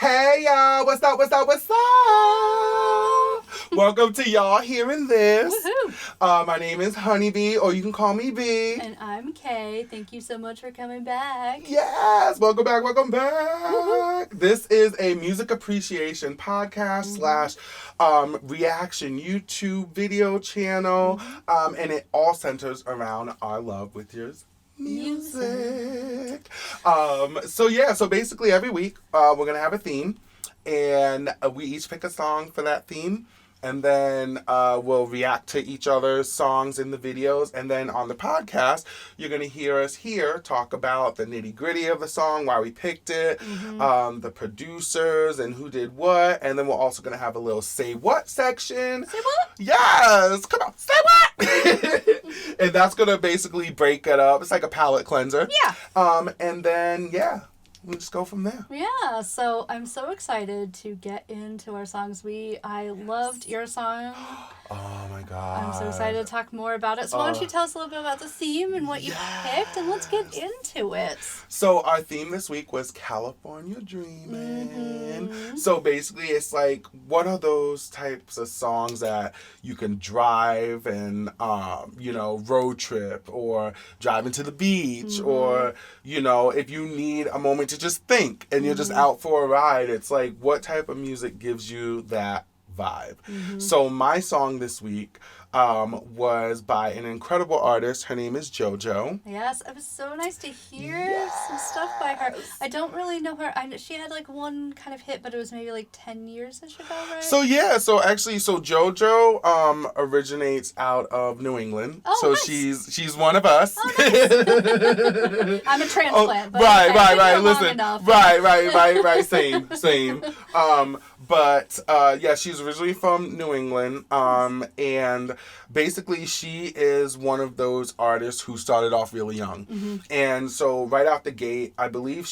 Hey y'all, what's up, what's up, what's up? Welcome to Y'all Hearing This. Woohoo! My name is Honeybee, or you can call me B. And I'm Kay. Thank you so much for coming back. Yes, welcome back, welcome back. Woohoo. This is a music appreciation podcast / reaction YouTube video channel, and it all centers around our love with yours. Music. So basically every week we're going to have a theme, and we each pick a song for that theme, and then we'll react to each other's songs in the videos, and then on the podcast you're going to hear us here talk about the nitty gritty of the song, why we picked it, the producers and who did what, and then we're also going to have a little say what section. Say what? Yes, come on, say what? And that's going to basically break it up. It's like a palate cleanser. Yeah. And then, yeah, we'll just go from there. Yeah, so I'm so excited to get into our songs. I loved your song. Oh my God. I'm so excited to talk more about it. So why don't you tell us a little bit about the theme and what you picked, and let's get into it. So our theme this week was California Dreamin'. So basically it's like, what are those types of songs that you can drive and, road trip, or driving to the beach, or, if you need a moment to just think and you're just out for a ride, it's like, what type of music gives you that vibe? So my song this week was by an incredible artist. Her name is JoJo. Yes, it was so nice to hear some stuff by her. I don't really know her. She had like one kind of hit, but it was maybe like 10 years-ish ago, right? So JoJo originates out of New England. Oh, so nice. she's one of us. Oh, nice. I'm a transplant. But right. Long Listen, enough. right. Same. She's originally from New England. And basically she is one of those artists who started off really young. And so right out the gate, I believe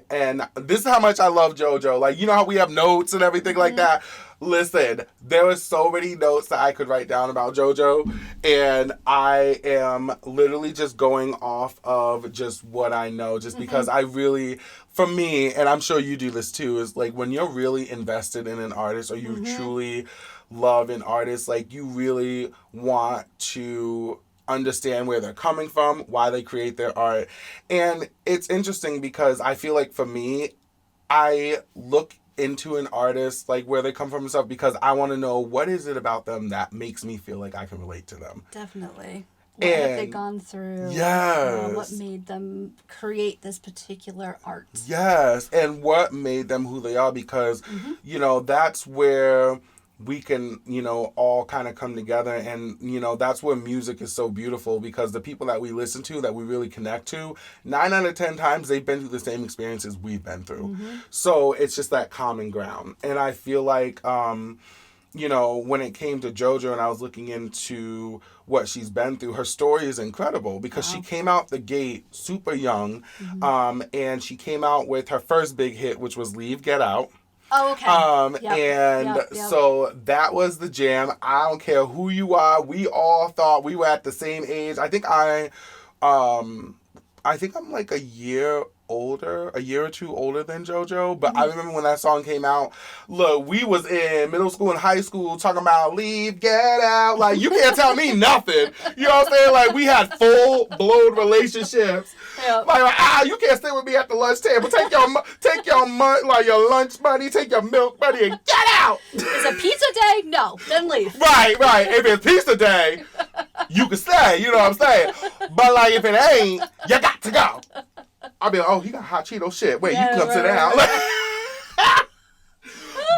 and this is how much I love JoJo. Like, you know how we have notes and everything like that? Listen, there were so many notes that I could write down about JoJo, and I am literally just going off of just what I know, just because I really, for me, and I'm sure you do this too, is like when you're really invested in an artist, or you truly love an artist, like you really want to understand where they're coming from, why they create their art. And it's interesting because I feel like for me, I look into an artist, like where they come from and stuff, because I want to know what is it about them that makes me feel like I can relate to them. Definitely. What have they gone through? Yes. What made them create this particular art? Yes. And what made them who they are, because, that's where we can, all kind of come together. And, that's where music is so beautiful, because the people that we listen to, that we really connect to, 9 out of 10 times they've been through the same experiences we've been through. So it's just that common ground. And I feel like, when it came to JoJo and I was looking into what she's been through, her story is incredible, because she came out the gate super young. And she came out with her first big hit, which was Leave, Get Out. Oh, okay. So that was the jam. I don't care who you are. We all thought we were at the same age. I think I'm like a year or two older than JoJo. But I remember when that song came out, look, we was in middle school and high school talking about Leave, Get Out. Like, you can't tell me nothing. You know what I'm saying? Like, we had full-blown relationships. Yep. Like, you can't stay with me at the lunch table. Take your lunch money, take your milk money, and get out. Is it pizza day? No, then leave. Right. If it's pizza day, you can stay. You know what I'm saying? But like, if it ain't, you got to go. I'll be like, oh, he got hot Cheeto shit. Wait, you can come sit down.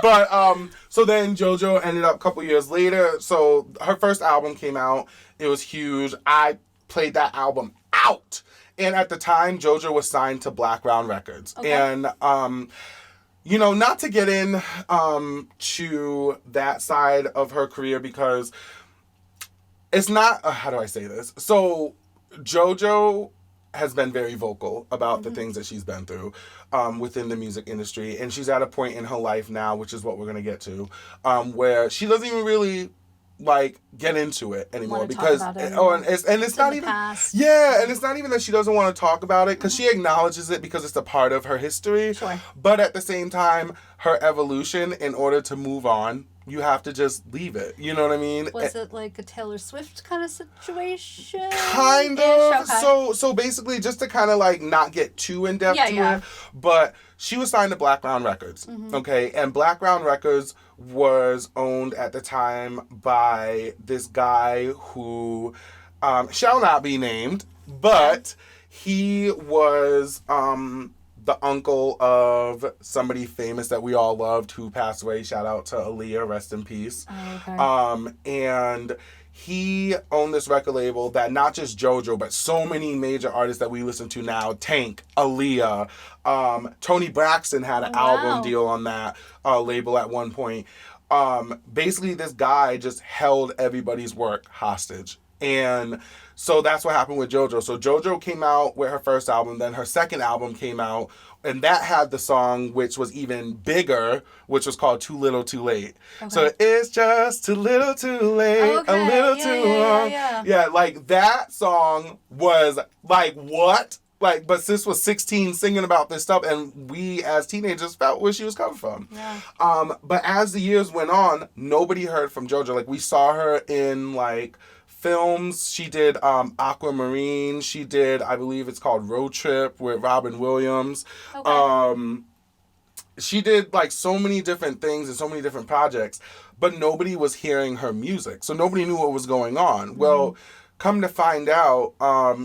But so then JoJo ended up a couple years later. So her first album came out. It was huge. I played that album out. And at the time, JoJo was signed to Black Round Records. Okay. And, not to get in to that side of her career, because it's not, how do I say this? So JoJo has been very vocal about the things that she's been through within the music industry. And she's at a point in her life now, which is what we're going to get to, where she doesn't even really like get into it anymore because and it's not even and it's not even that she doesn't want to talk about it because she acknowledges it because it's a part of her history. Sure. But at the same time, her evolution, in order to move on, you have to just leave it. You know what I mean? Was it like a Taylor Swift kind of situation? Kind of. Okay. So basically, just to kind of like not get too in depth to it, but she was signed to Black Ground Records. Mm-hmm. Okay, and Black Ground Records was owned at the time by this guy who shall not be named, but he was the uncle of somebody famous that we all loved who passed away. Shout out to Aaliyah, rest in peace. Oh, okay. And he owned this record label that not just JoJo, but so many major artists that we listen to now, Tank, Aaliyah, Tony Braxton had an album deal on that label at one point. Basically, this guy just held everybody's work hostage. And so that's what happened with JoJo. So JoJo came out with her first album, then her second album came out, and that had the song which was even bigger, which was called Too Little Too Late. Okay. So it's just too little too late, a little too long. Yeah, like that song was like, what? Like, but sis was 16 singing about this stuff, and we as teenagers felt where she was coming from. Yeah. But as the years went on, nobody heard from JoJo. Like, we saw her in, like, films. She did Aquamarine. She did, I believe it's called Road Trip with Robin Williams. Okay. She did, like, so many different things and so many different projects, but nobody was hearing her music. So nobody knew what was going on. Mm-hmm. Well, come to find out,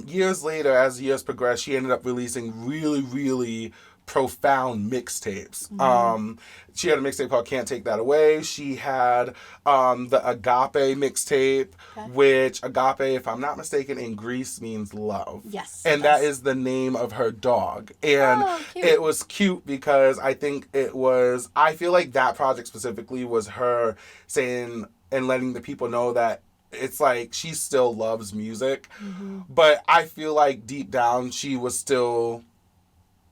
years later, as the years progressed, she ended up releasing really, really profound mixtapes. Mm-hmm. She had a mixtape called Can't Take That Away. She had the Agape Mixtape, which Agape, if I'm not mistaken, in Greece means love. Yes. And that is the name of her dog. And it was cute because I feel like that project specifically was her saying and letting the people know that it's like she still loves music. Mm-hmm. But I feel like deep down she was still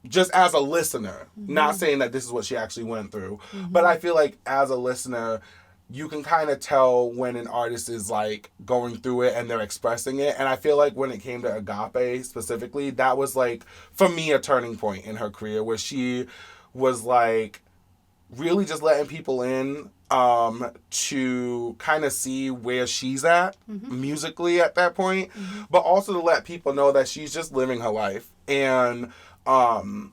just as a listener, not saying that this is what she actually went through, but I feel like as a listener, you can kind of tell when an artist is like going through it and they're expressing it. And I feel like when it came to Agape specifically, that was like, for me, a turning point in her career where she was like really just letting people in to kind of see where she's at musically at that point, but also to let people know that she's just living her life. And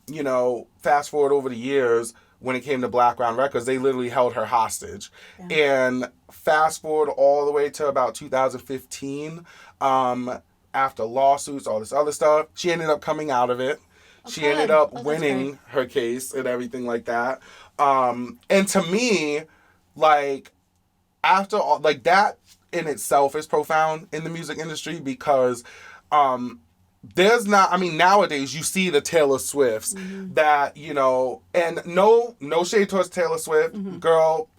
you know, fast forward over the years, when it came to Black Ground Records, they literally held her hostage. Yeah. And fast forward all the way to about 2015, after lawsuits, all this other stuff, she ended up coming out of it. She ended up winning her case and everything like that. And to me, like, after all, like, that in itself is profound in the music industry because, there's not, I mean, nowadays you see the Taylor Swifts that, you know, and no shade towards Taylor Swift, girl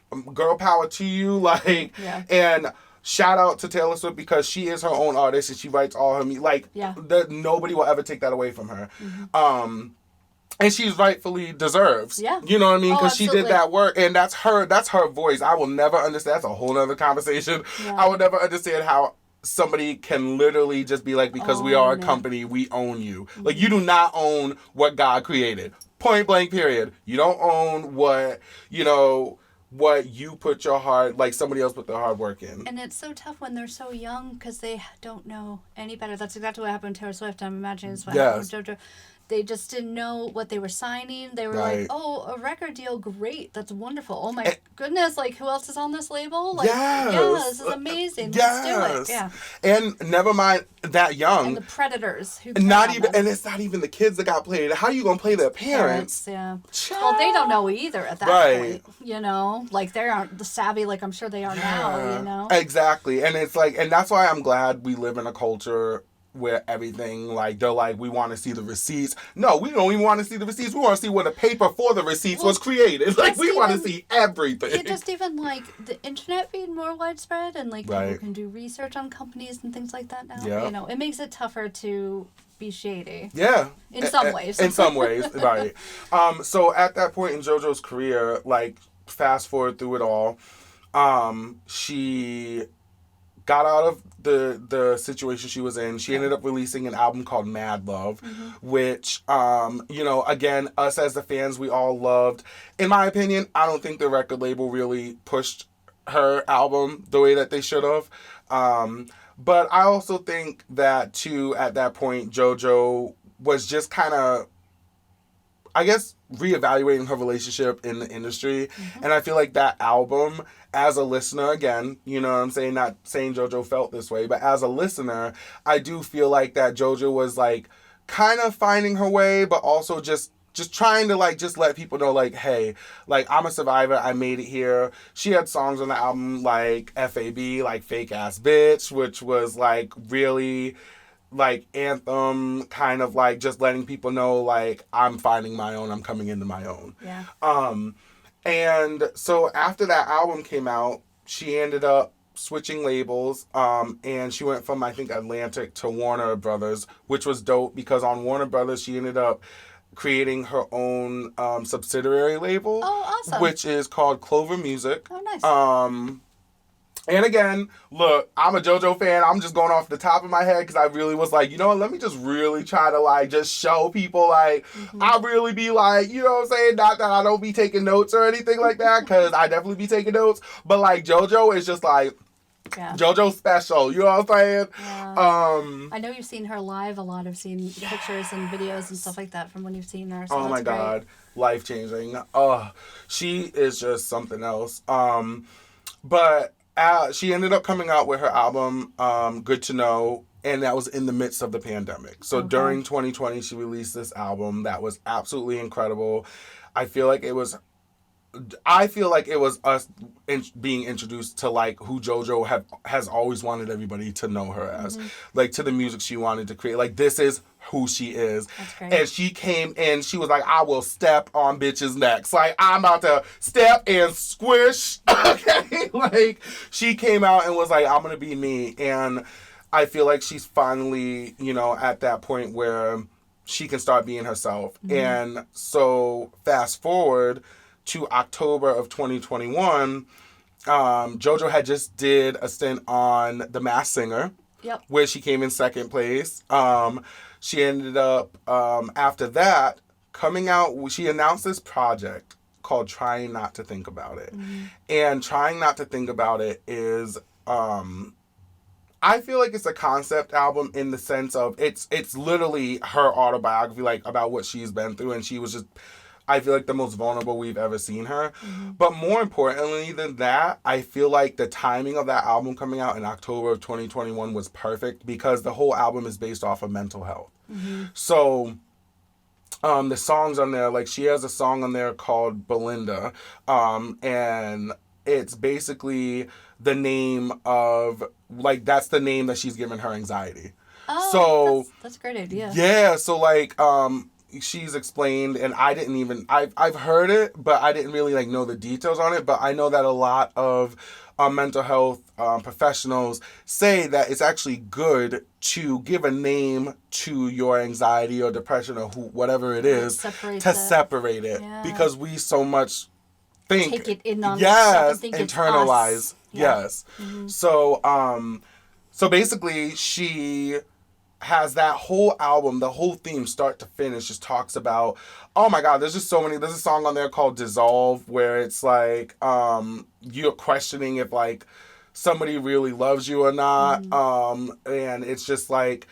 power to you, like, and shout out to Taylor Swift because she is her own artist and she writes all her music, like, nobody will ever take that away from her. And she's rightfully deserves. Yeah. You know what I mean? Because she did that work and that's her voice. I will never understand, that's a whole other conversation. Yeah. I will never understand how somebody can literally just be like, because we are a company, we own you. Like, you do not own what God created. Point blank, period. You don't own what, you know, what you put your heart, like somebody else put their hard work in. And it's so tough when they're so young because they don't know any better. That's exactly what happened to Taylor Swift. I'm imagining it's what happened with JoJo. They just didn't know what they were signing. They were like, oh, a record deal, great. That's wonderful. Oh my goodness, like, who else is on this label? Like, this is amazing. Let's do it. Yeah. And never mind that young. And the predators who and it's not even the kids that got played. How are you gonna play their parents? Yeah. Well, they don't know either at that point. You know? Like, they aren't the savvy like I'm sure they are now, you know? Exactly. And it's like, and that's why I'm glad we live in a culture where everything, like, they're like, we want to see the receipts. No, we don't even want to see the receipts. We want to see when the paper for the receipts was created. Like, we want to see everything. Yeah, just even, like, the internet being more widespread and, like, people can do research on companies and things like that now. Yeah. You know, it makes it tougher to be shady. Yeah. In some ways. In some ways, right. So at that point in JoJo's career, like, fast forward through it all, she got out of the situation she was in. She ended up releasing an album called Mad Love, which, you know, again, us as the fans, we all loved. In my opinion, I don't think the record label really pushed her album the way that they should have. But I also think that, too, at that point, JoJo was just kind of, I guess, reevaluating her relationship in the industry. And I feel like that album, as a listener, again, you know what I'm saying, not saying JoJo felt this way, but as a listener, I do feel like that JoJo was, like, kind of finding her way, but also just trying to, like, just let people know, like, hey, like, I'm a survivor. I made it here. She had songs on the album like FAB, like Fake Ass Bitch, which was, like, really, like, anthem, kind of, like, just letting people know, like, I'm finding my own. I'm coming into my own. Yeah. And so after that album came out, she ended up switching labels, and she went from, I think, Atlantic to Warner Brothers, which was dope because on Warner Brothers, she ended up creating her own subsidiary label. Oh, awesome. Which is called Clover Music. Oh, nice. And again, look, I'm a JoJo fan. I'm just going off the top of my head because I really was like, you know what, let me just really try to, like, just show people, like, I really be like, you know what I'm saying? Not that I don't be taking notes or anything like that, because I definitely be taking notes. But, like, JoJo is just, like, JoJo special. You know what I'm saying? Yeah. I know you've seen her live a lot. I've seen pictures and videos and stuff like that from when you've seen her. So oh, my God. Life-changing. Oh, she is just something else. But she ended up coming out with her album, Good to Know, and that was in the midst of the pandemic. So during 2020, she released this album that was absolutely incredible. I feel like it was us being introduced to, like, who JoJo has always wanted everybody to know her as. Like, to the music she wanted to create. Like, this is who she is. That's great. And she came in, she was like, I will step on bitches' necks. Like, I'm about to step and squish. Okay? Like, she came out and was like, I'm going to be me. And I feel like she's finally, you know, at that point where she can start being herself. And so, fast forward to October of 2021, JoJo had just did a stint on The Masked Singer, where she came in second place. She ended up, after that, coming out, she announced this project called Trying Not to Think About It. And Trying Not to Think About It is, I feel like it's a concept album in the sense of it's literally her autobiography, like, about what she's been through, and she was just, I feel like, the most vulnerable we've ever seen her. But more importantly than that, I feel like the timing of that album coming out in October of 2021 was perfect because the whole album is based off of mental health. So the songs on there, like, she has a song on there called Belinda, and it's basically the name of, like, that's the name that she's given her anxiety. Oh, so that's a great idea. Yeah, so, like, she's explained, and I didn't even, I've heard it, but I didn't really, like, know the details on it, but I know that a lot of mental health professionals say that it's actually good to give a name to your anxiety or depression or whatever it is, to separate it, because we so much take it in on yes, think internalize, it's us. Yes. So basically she has that whole album, the whole theme, start to finish, just talks about, oh my God, there's just so many. There's a song on there called Dissolve, where it's like, you're questioning if, like, somebody really loves you or not. And it's just like,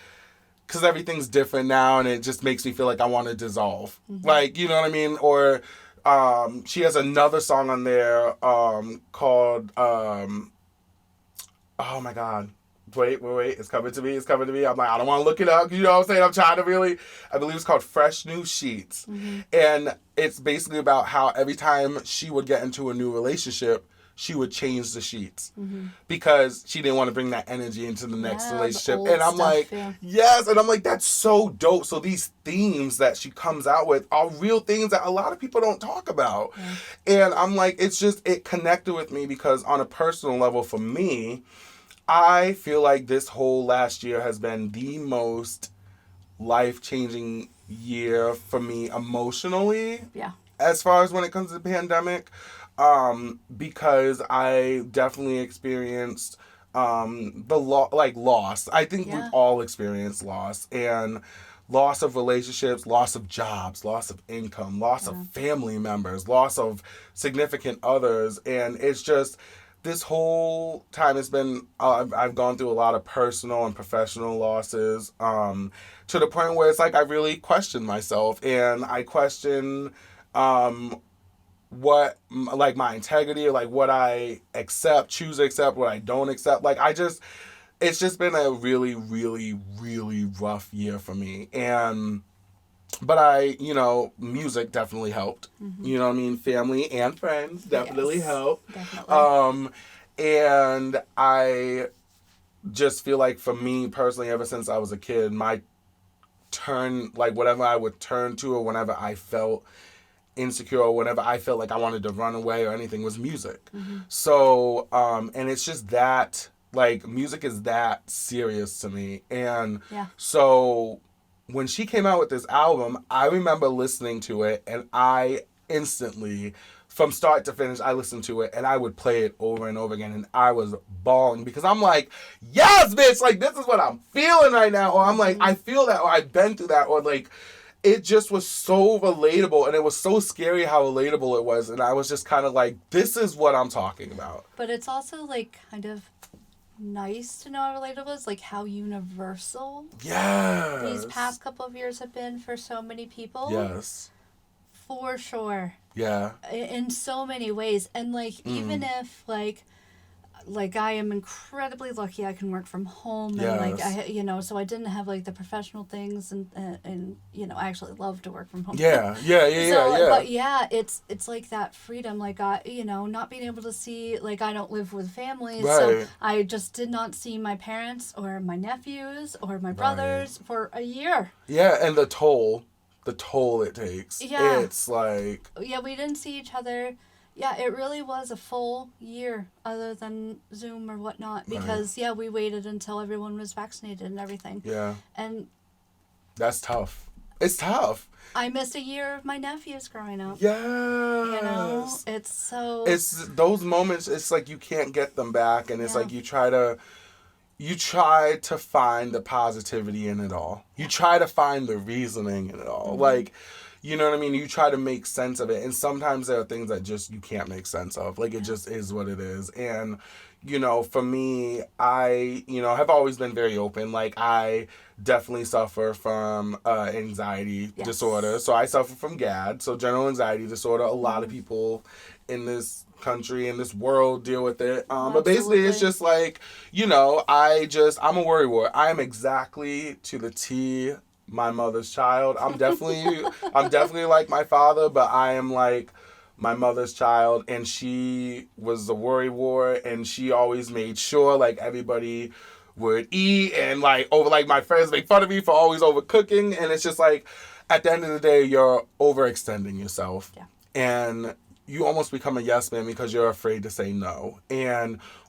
because everything's different now, and it just makes me feel like I want to dissolve. Like, you know what I mean? Or she has another song on there called, oh my God. Wait, it's coming to me. I'm like, I don't want to look it up. You know what I'm saying? I'm trying to really, I believe it's called Fresh New Sheets. And it's basically about how every time she would get into a new relationship, she would change the sheets because she didn't want to bring that energy into the next relationship. And I'm like, yes. And I'm like, that's so dope. So these themes that she comes out with are real things that a lot of people don't talk about. And I'm like, it's just, it connected with me because on a personal level for me, I feel like this whole last year has been the most life-changing year for me emotionally. As far as when it comes to the pandemic. Because I definitely experienced loss. I think Yeah. we've all experienced loss, and loss of relationships, loss of jobs, loss of income, loss of family members, loss of significant others. And it's just, this whole time it's been, I've gone through a lot of personal and professional losses, to the point where it's like I really question myself, and I question what, like, my integrity, or like what I choose to accept, what I don't accept. Like, it's just been a really, really, really rough year for me. But music definitely helped. Mm-hmm. You know what I mean? Family and friends definitely helped. Definitely. And I just feel like, for me personally, ever since I was a kid, my turn, like, whatever I would turn to, or whenever I felt insecure, or whenever I felt like I wanted to run away or anything, was music. Mm-hmm. So, and it's just that, like, music is that serious to me. And so when she came out with this album, I remember listening to it, and I instantly, from start to finish, I listened to it, and I would play it over and over again, and I was bawling, because I'm like, yes, bitch, like, this is what I'm feeling right now, or I'm like, I feel that, or I've been through that, or like, it just was so relatable, and it was so scary how relatable it was, and I was just kind of like, this is what I'm talking about. But it's also, like, kind of nice to know how relatable it is, like, how universal these past couple of years have been for so many people. Yes. For sure. Yeah. In so many ways. And, like, even if, like I am incredibly lucky I can work from home, and like so I didn't have like the professional things, and I actually love to work from home. Yeah. But it's like that freedom, like not being able to see, like, I don't live with family, so I just did not see my parents or my nephews or my brothers for a year. Yeah, and the toll it takes. Yeah. It's like, we didn't see each other. Yeah, it really was a full year, other than Zoom or whatnot, because, we waited until everyone was vaccinated and everything. Yeah. And that's tough. It's tough. I missed a year of my nephews growing up. Yes. It's so... It's those moments, it's like you can't get them back, and it's like you try to find the positivity in it all. You try to find the reasoning in it all. Mm-hmm. Like, you know what I mean? You try to make sense of it. And sometimes there are things that just you can't make sense of. Like, it just is what it is. And, for me, I, have always been very open. Like, I definitely suffer from anxiety disorder. So I suffer from GAD, so general anxiety disorder. A lot of people in this country, in this world, deal with it. But basically, it's just like, I'm a worrywart. I am exactly to the T my mother's child. I'm definitely like my father, but I am like my mother's child, and she was a worrywart, and she always made sure, like, everybody would eat, and like my friends make fun of me for always overcooking, and it's just like, at the end of the day, you're overextending yourself, and you almost become a yes man because you're afraid to say no,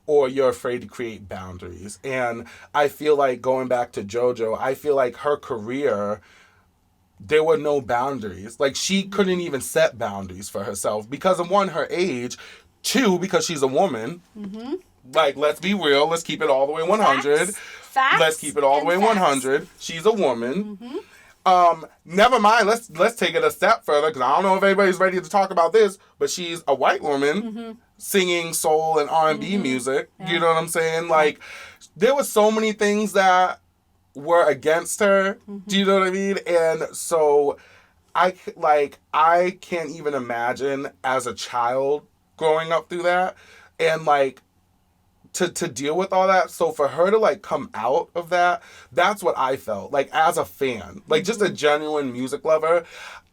or you're afraid to create boundaries. And I feel like, going back to JoJo, I feel like her career, there were no boundaries. Like, she couldn't even set boundaries for herself because of, one, her age, two, because she's a woman. Mm-hmm. Like, let's be real. Let's keep it all the way 100. Facts. Let's keep it all the way 100. She's a woman. Mm-hmm. Never mind. Let's take it a step further, because I don't know if anybody's ready to talk about this, but she's a white woman singing soul and R&B music. Yeah. You know what I'm saying? Like, there were so many things that were against her. Do you know what I mean? And so I can't even imagine, as a child, growing up through that, and like, to deal with all that. So for her to like come out of that, that's what I felt like as a fan, like just a genuine music lover.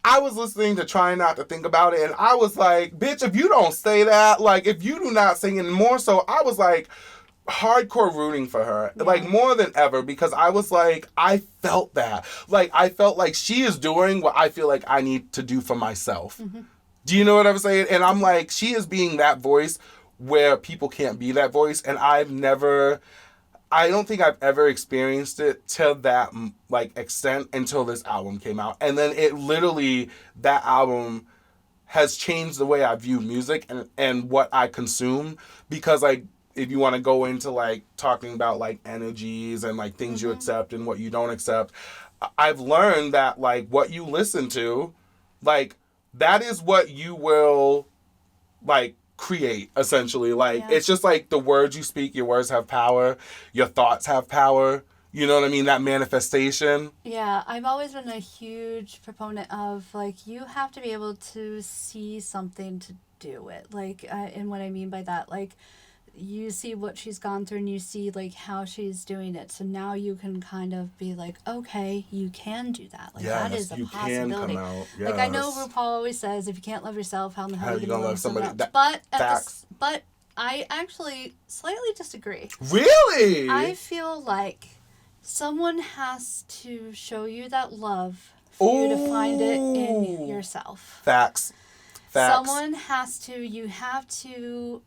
I was listening to Trying Not to Think About It, and I was like, bitch, if you don't say that, like, if you do not sing it more, so I was like hardcore rooting for her, like, more than ever, because I was like, I felt that. Like, I felt like she is doing what I feel like I need to do for myself. Do you know what I'm saying? And I'm like, she is being that voice where people can't be that voice, and I don't think I've ever experienced it to that like extent until this album came out. And then that album has changed the way I view music and what I consume, because like if you want to go into like talking about like energies and like things you accept and what you don't accept, I've learned that like what you listen to, like that is what you will like create essentially. Like it's just like the words you speak, your words have power, your thoughts have power. You know what I mean? That manifestation. Yeah, I've always been a huge proponent of, like, you have to be able to see something to do it. Like, and what I mean by that, like, you see what she's gone through and you see, like, how she's doing it. So now you can kind of be like, okay, you can do that. Like, that is a possibility. Can come out. Yes. Like, I know RuPaul always says, if you can't love yourself, how in the hell are you going to love somebody else? But I actually slightly disagree. Really? I feel like someone has to show you that love for you to find it in yourself. Facts. Someone has to, you have to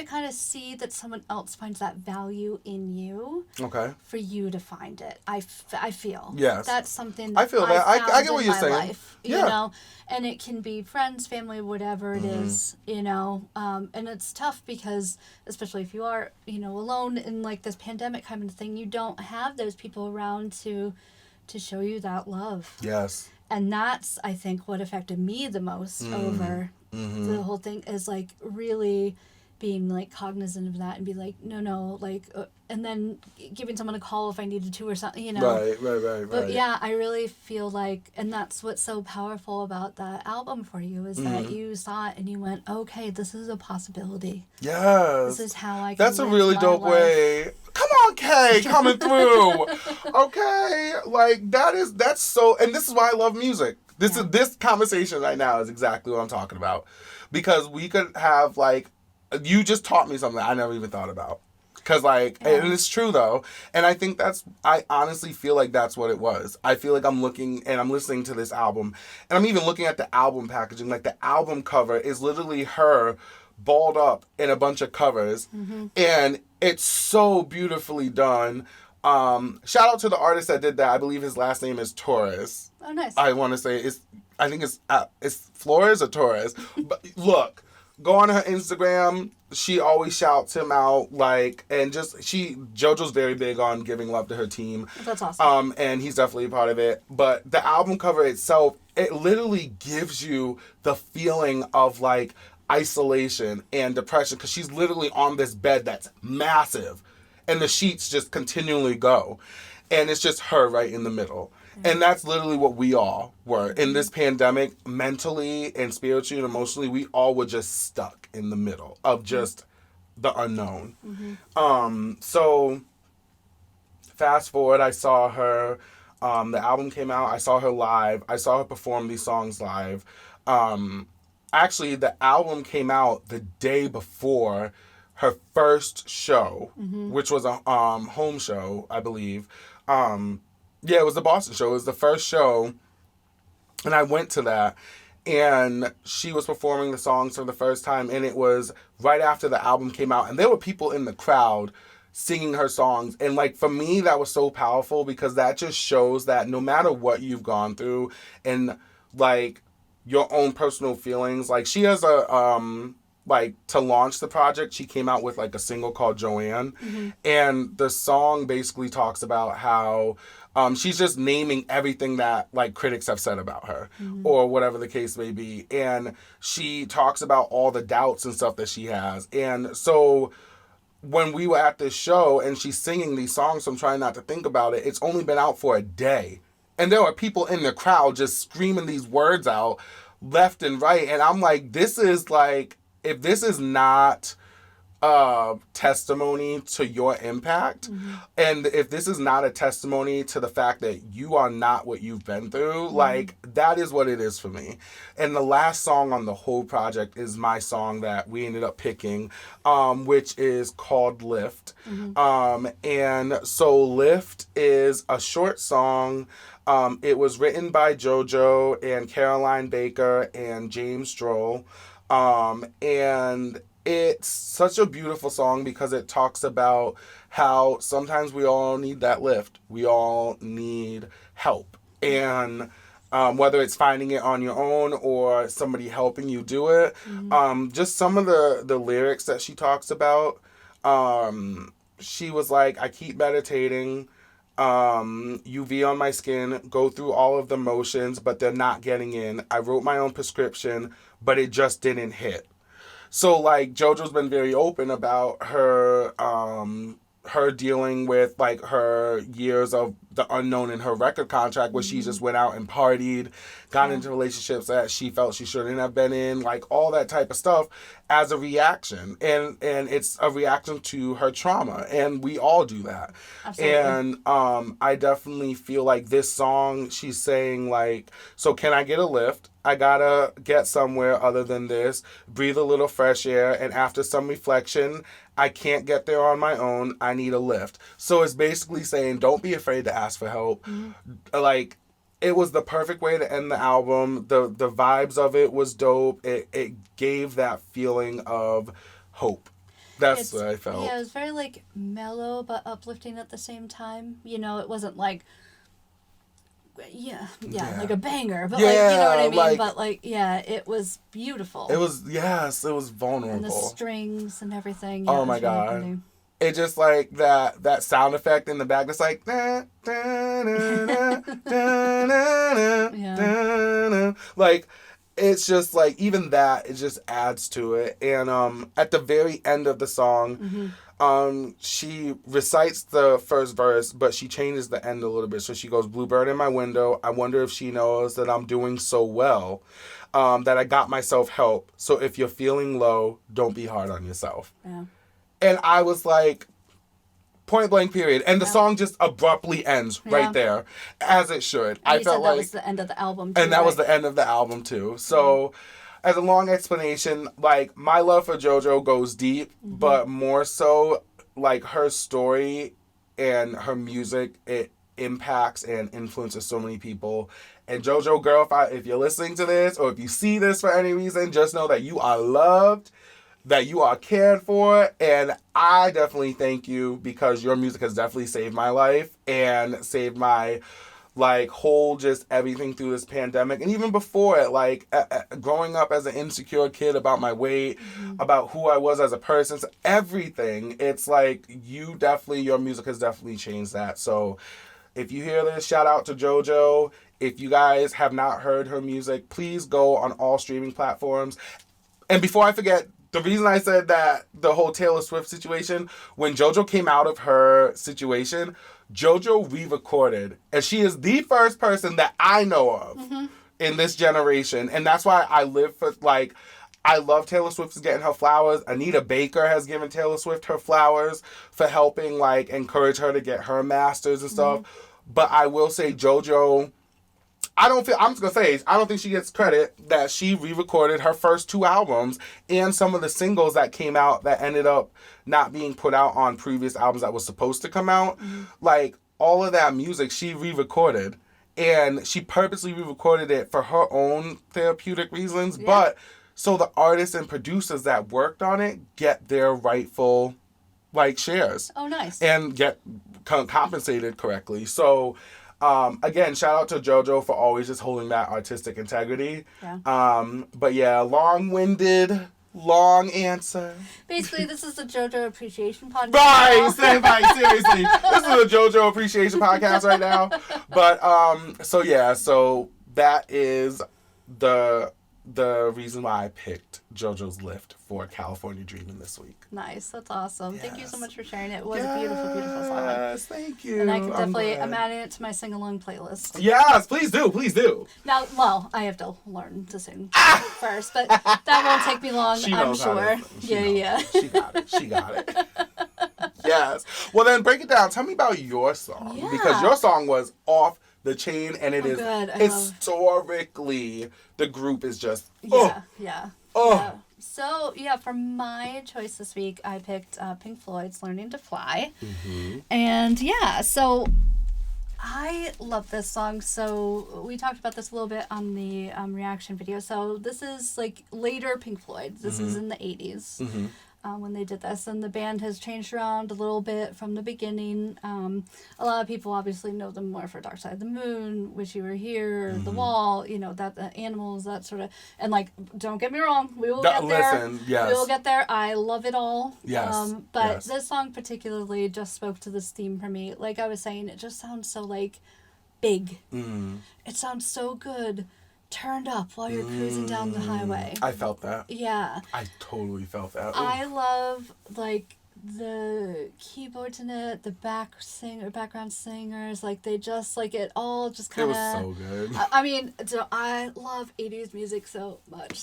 kind of see that someone else finds that value in you. Okay. For you to find it. I feel. Yes. That's something that I feel that. I get what you're saying. Life, you know, and it can be friends, family, whatever it is, you know, and it's tough because, especially if you are, you know, alone in like this pandemic kind of thing, you don't have those people around to show you that love. Yes. And that's, I think, what affected me the most over the whole thing is like really being like cognizant of that and be like, no, like, and then giving someone a call if I needed to or something, you know. Right. But yeah, I really feel like, and that's what's so powerful about that album for you is that you saw it and you went, okay, this is a possibility. Yes. This is how I can That's a really dope way. Come on, Kay, coming through. Okay, like that's so, and this is why I love music. This conversation right now is exactly what I'm talking about, because we could have like, you just taught me something I never even thought about. Because, like, and it's true, though. And I think I honestly feel like that's what it was. I feel like I'm looking and I'm listening to this album. And I'm even looking at the album packaging. Like, the album cover is literally her balled up in a bunch of covers. Mm-hmm. And it's so beautifully done. Shout out to the artist that did that. I believe his last name is Torres. Oh, nice. I want to say I think it's Flores or Torres. But look. Go on her Instagram. She always shouts him out, like, and JoJo's very big on giving love to her team. That's awesome. And he's definitely a part of it. But the album cover itself, it literally gives you the feeling of, like, isolation and depression, because she's literally on this bed that's massive, and the sheets just continually go. And it's just her right in the middle. And that's literally what we all were. In this pandemic, mentally and spiritually and emotionally, we all were just stuck in the middle of just the unknown. Mm-hmm. So, fast forward, I saw her. The album came out. I saw her live. I saw her perform these songs live. Actually, the album came out the day before her first show, which was a home show, I believe. Yeah, it was the Boston show. It was the first show, and I went to that, and she was performing the songs for the first time, and it was right after the album came out, and there were people in the crowd singing her songs, and, like, for me, that was so powerful, because that just shows that no matter what you've gone through, and, like, your own personal feelings, like, she has like, to launch the project, she came out with, like, a single called Joanne, and the song basically talks about how she's just naming everything that, like, critics have said about her, or whatever the case may be. And she talks about all the doubts and stuff that she has. And so when we were at this show and she's singing these songs, so I'm trying not to think about it, it's only been out for a day. And there were people in the crowd just screaming these words out left and right. And I'm like, this is like, if this is not testimony to your impact, and if this is not a testimony to the fact that you are not what you've been through, like, that is what it is for me. And the last song on the whole project is my song that we ended up picking, which is called Lift. And so Lift is a short song. It was written by JoJo and Caroline Baker and James Stroll. And it's such a beautiful song because it talks about how sometimes we all need that lift. We all need help. And whether it's finding it on your own or somebody helping you do it. Just some of the lyrics that she talks about. She was like, I keep meditating, UV on my skin, go through all of the motions, but they're not getting in. I wrote my own prescription, but it just didn't hit. So, like, JoJo's been very open about her dealing with, like, her years of the unknown in her record contract, where she just went out and partied, got into relationships that she felt she shouldn't have been in, like, all that type of stuff as a reaction. And it's a reaction to her trauma, and we all do that. Absolutely. And I definitely feel like this song, she's saying, like, so can I get a lift? I gotta get somewhere other than this, breathe a little fresh air, and after some reflection, I can't get there on my own. I need a lift. So it's basically saying, don't be afraid to ask for help. Like, it was the perfect way to end the album. The vibes of it was dope. It gave that feeling of hope. That's what I felt. Yeah, it was very, like, mellow but uplifting at the same time. You know, it wasn't like, like a banger, but like, you know what I mean? Like, but like, it was beautiful. It was vulnerable. And the strings and everything. Oh my God. Really, it just like that sound effect in the back that's like, like, it's just like, even that, it just adds to it. And at the very end of the song, she recites the first verse, but she changes the end a little bit. So she goes, bluebird in my window. I wonder if she knows that I'm doing so well, that I got myself help. So if you're feeling low, don't be hard on yourself. Yeah. And I was like, point blank period. And the song just abruptly ends right there, as it should. And I felt like that was the end of the album too. And that was the end of the album too. So as a long explanation, like, my love for JoJo goes deep, but more so, like, her story and her music, it impacts and influences so many people. And JoJo, girl, if you're listening to this, or if you see this for any reason, just know that you are loved, that you are cared for, and I definitely thank you, because your music has definitely saved my life and saved my, like, whole just everything through this pandemic. And even before it, like, growing up as an insecure kid about my weight, about who I was as a person, so everything, it's like, your music has definitely changed that. So if you hear this, shout out to JoJo. If you guys have not heard her music, please go on all streaming platforms. And before I forget, the reason I said that, the whole Taylor Swift situation, when JoJo came out of her situation, JoJo re-recorded. And she is the first person that I know of in this generation. And that's why I live for, like, I love Taylor Swift getting her flowers. Anita Baker has given Taylor Swift her flowers for helping, like, encourage her to get her masters and stuff. But I will say JoJo, I don't think she gets credit that she re-recorded her first 2 albums and some of the singles that came out that ended up not being put out on previous albums that was supposed to come out. Like, all of that music she re-recorded, and she purposely re-recorded it for her own therapeutic reasons, but so the artists and producers that worked on it get their rightful, like, shares. Oh, nice. And get compensated correctly. So, again, shout out to JoJo for always just holding that artistic integrity. But yeah, long-winded, long answer. Basically, this is the JoJo Appreciation Podcast. Right, seriously. This is a JoJo Appreciation Podcast right now. But, so that is the reason why I picked JoJo's Lift for California Dreamin' this week. Nice, that's awesome. Yes. Thank you so much for sharing it. It was a beautiful, beautiful song. Yes, thank you. And I can definitely, I'm adding it to my sing-along playlist. Yes, please do. Now, well, I have to learn to sing first, but that won't take me long, I'm sure. Yeah. She got it. Yes. Well, then break it down. Tell me about your song. Yeah. Because your song was off the chain, and it is historically, the group is just yeah. So for my choice this week, I picked Pink Floyd's "Learning to Fly," and so I love this song. So we talked about this a little bit on the reaction video. So this is like later Pink Floyd. This is in the 80s. when they did this, and the band has changed around a little bit from the beginning. A lot of people obviously know them more for Dark Side of the Moon, Wish You Were Here, The Wall, that the Animals, that sort of, and like, don't get me wrong, we will get there. Yes. We will get there. I love it all. Yes. But this song particularly just spoke to this theme for me. Like I was saying, it just sounds so like big. It sounds so good. Turned up while you're cruising down the highway. I felt that. Yeah. I totally felt that. Ooh. I love, like, the keyboards in it, the background singers, like, they just, like, it all just kind of... It was so good. I mean, I love 80s music so much.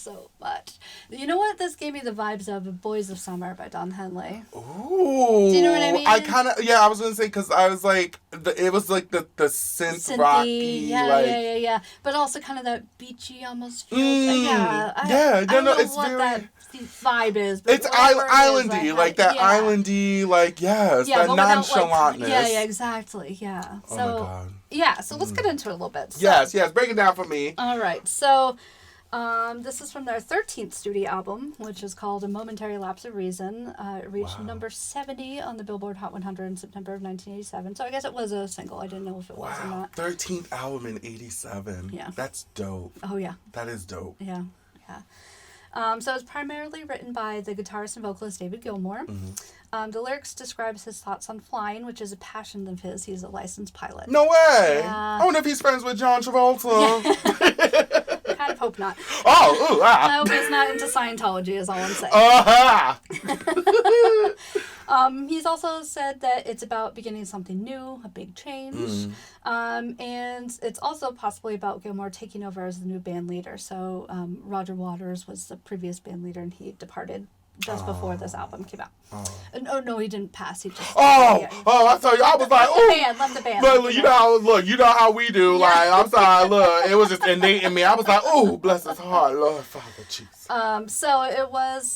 You know what this gave me the vibes of? Boys of Summer by Don Henley. Ooh. Do you know what I mean? I kind of, I was going to say, because I was like, it was like the synth rocky, yeah. But also kind of that beachy almost feel. I don't know it's what very... that vibe is. But it's islandy, like that islandy, like, that nonchalantness. Like, exactly, yeah. Oh my God. Yeah, so let's get into it a little bit. So, yes, break it down for me. All right, so this is from their 13th studio album, which is called A Momentary Lapse of Reason. It reached number 70 on the Billboard Hot 100 in September of 1987. So I guess it was a single. I didn't know if it was or not. 13th album in 87. Yeah. That's dope. Oh, yeah. That is dope. Yeah. So it's primarily written by the guitarist and vocalist David Gilmour. The lyrics describes his thoughts on flying, which is a passion of his. He's a licensed pilot. No way! Yeah. I wonder if he's friends with John Travolta. I kind of hope not. Oh, I hope he's not into Scientology is all I'm saying. He's also said that it's about beginning something new, a big change. And it's also possibly about Gilmour taking over as the new band leader. So Roger Waters was the previous band leader, and he departed just before this album came out. No, he didn't pass. He just... I thought I was like, left the band. Look, you know how we do. Yeah. Like, I'm sorry, look, it was just innate in me. I was like, oh, bless his heart, Lord, Father, Jesus. So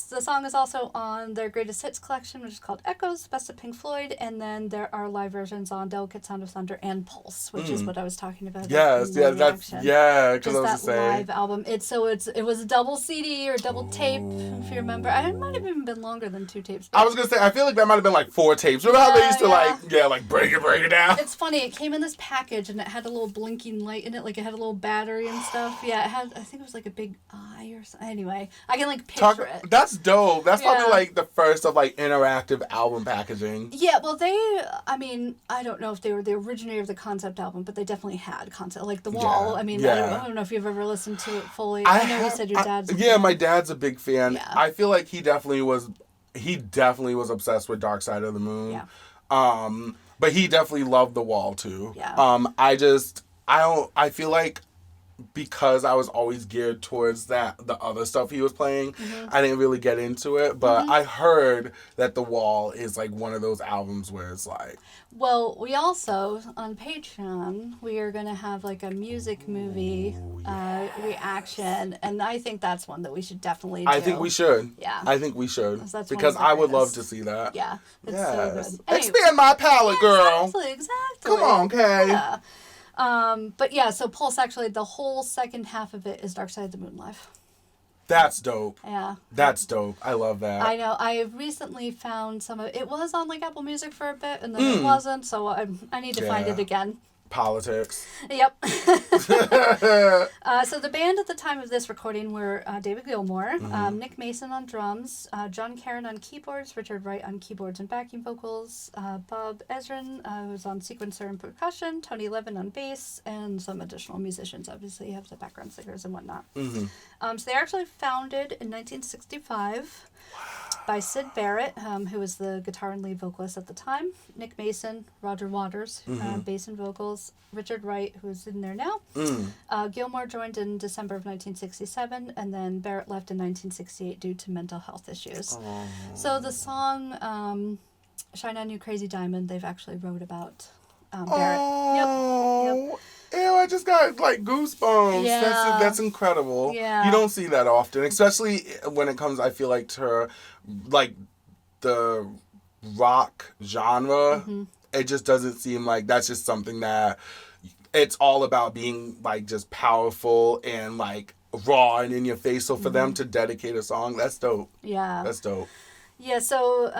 the song is also on their greatest hits collection, which is called Echoes, Best of Pink Floyd, and then there are live versions on Delicate Sound of Thunder and Pulse, which is what I was talking about. Yes, because I was just saying. that live album. It was a double CD or double tape, if you remember. It might have even been longer than 2 tapes. I was gonna say, I feel like that might have been like 4 tapes. Remember how they used to like break it down? It's funny, it came in this package and it had a little blinking light in it, like it had a little battery and stuff. Yeah, it had, I think it was like a big eye or something. Anyway, I can like picture it. That's dope. That's probably like the first of like interactive album packaging. Yeah, well I don't know if they were the originator of the concept album, but they definitely had concept, like The Wall. I don't know if you've ever listened to it fully. I know you said your dad's a fan. My dad's a big fan. Yeah. I feel like he definitely was obsessed with Dark Side of the Moon. Yeah. But he definitely loved The Wall too. Yeah. I feel like because I was always geared towards the other stuff he was playing, I didn't really get into it. But I heard that The Wall is like one of those albums where it's like... Well, we also, on Patreon, we are going to have like a music movie reaction, and I think that's one that we should definitely do. I think we should. Yeah. I think we should. Because I would love to see that. Yeah. It's so good. Anyway, expand my palette, girl. Exactly. Come on, Kay. Yeah. But yeah, so Pulse, actually, the whole second half of it is Dark Side of the Moon live. That's dope. Yeah. That's dope. I love that. I know. I recently found some of it. It was on like Apple Music for a bit, and then it wasn't, so I need to find it again. Politics. Yep. So the band at the time of this recording were David Gilmour, Nick Mason on drums, John Caron on keyboards, Richard Wright on keyboards and backing vocals, Bob Ezrin was on sequencer and percussion, Tony Levin on bass, and some additional musicians. Obviously, you have the background singers and whatnot. So they actually founded in 1965 by Sid Barrett, who was the guitar and lead vocalist at the time, Nick Mason, Roger Waters, bass and vocals, Richard Wright, who's in there now. Gilmour joined in December of 1967, and then Barrett left in 1968 due to mental health issues. So the song Shine On You Crazy Diamond, they've actually wrote about Barrett. Yep. Ew, I just got like goosebumps. Yeah. That's incredible. Yeah. You don't see that often, especially when it comes, I feel like, to like the rock genre. It just doesn't seem like that's just something that it's all about being like just powerful and like raw and in your face. So for them to dedicate a song, that's dope. Yeah. That's dope. Yeah, so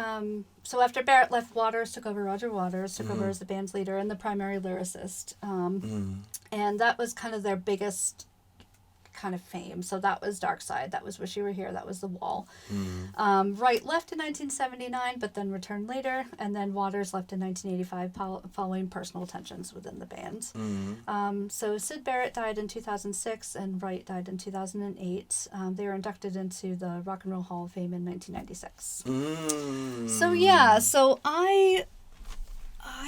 after Barrett left, Waters took over. Roger Waters took over as the band's leader and the primary lyricist. And that was kind of their biggest kind of fame. So that was Dark Side, that was Wish You Were Here, that was The Wall. Wright left in 1979, but then returned later, and then Waters left in 1985 following personal tensions within the band. So Syd Barrett died in 2006 and Wright died in 2008. They were inducted into the Rock and Roll Hall of Fame in 1996. So yeah, so I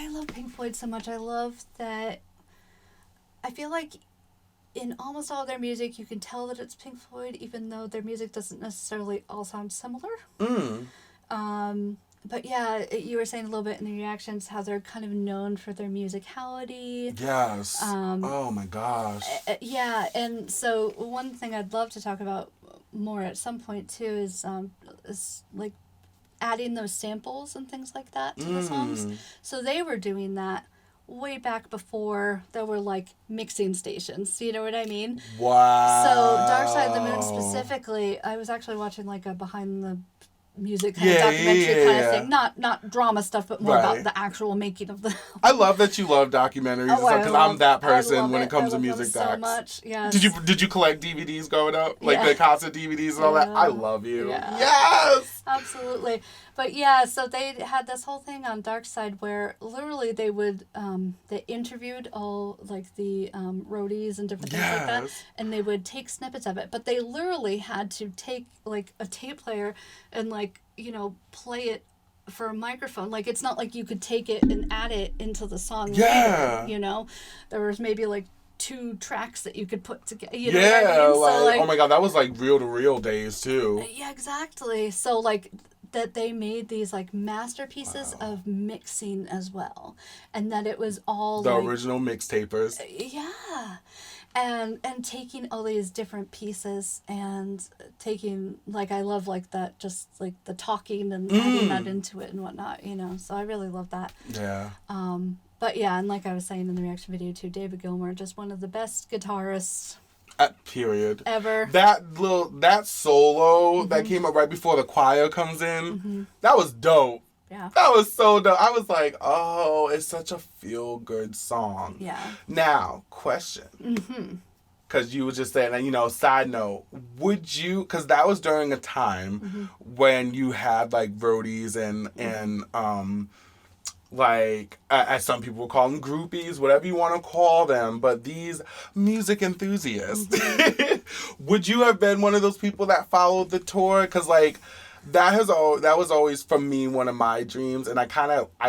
love Pink Floyd so much. I love that. I feel like in almost all their music, you can tell that it's Pink Floyd, even though their music doesn't necessarily all sound similar. But yeah, you were saying a little bit in the reactions how they're kind of known for their musicality. Yes. Oh my gosh. Yeah, and so one thing I'd love to talk about more at some point too is like adding those samples and things like that to the songs. So they were doing that way back before there were like mixing stations. You know what I mean? Wow. So Dark Side of the Moon specifically, I was actually watching like a behind the music kind of documentary kind of thing. Not drama stuff, but more about the actual making of the I love that you love documentaries because I'm that person when it comes to music docs. So much, yes. Did you collect DVDs growing up? Like the concert DVDs and all that? I love you. Yeah. Yes! Absolutely. But yeah, so they had this whole thing on Dark Side where literally they would, they interviewed all like the roadies and different things like that, and they would take snippets of it, but they literally had to take like a tape player and like, you know, play it for a microphone. Like it's not like you could take it and add it into the song later, you know? There was maybe like 2 tracks that you could put together. You know what I mean? So, like, oh my god, that was like reel to reel days too. Yeah, exactly. So like that they made these like masterpieces of mixing as well, and that it was all the like, original mixtapers. Yeah, and taking all these different pieces and taking like I love like that, just like the talking and adding that into it and whatnot, you know. So I really love that. Yeah. But yeah, and like I was saying in the reaction video too, David Gilmour, just one of the best guitarists. Period. Ever. That solo that came up right before the choir comes in, that was dope. Yeah. That was so dope. I was like, oh, it's such a feel-good song. Yeah. Now, question. Because you were just saying, you know, side note, would you, because that was during a time when you had like roadies and like, as some people call them, groupies, whatever you want to call them, but these music enthusiasts, would you have been one of those people that followed the tour? Because, like, that was always, for me, one of my dreams, and I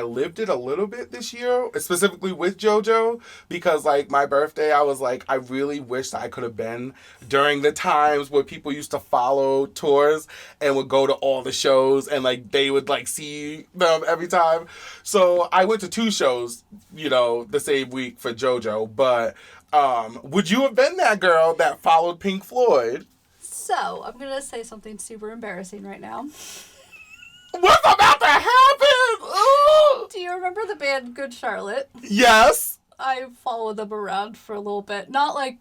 lived it a little bit this year, specifically with JoJo, because, like, my birthday, I was like, I really wished I could have been during the times where people used to follow tours and would go to all the shows, and, like, they would, like, see them every time. So I went to 2 shows, you know, the same week for JoJo, but would you have been that girl that followed Pink Floyd? So, I'm going to say something super embarrassing right now. What's about to happen? Ooh. Do you remember the band Good Charlotte? Yes. I followed them around for a little bit. Not like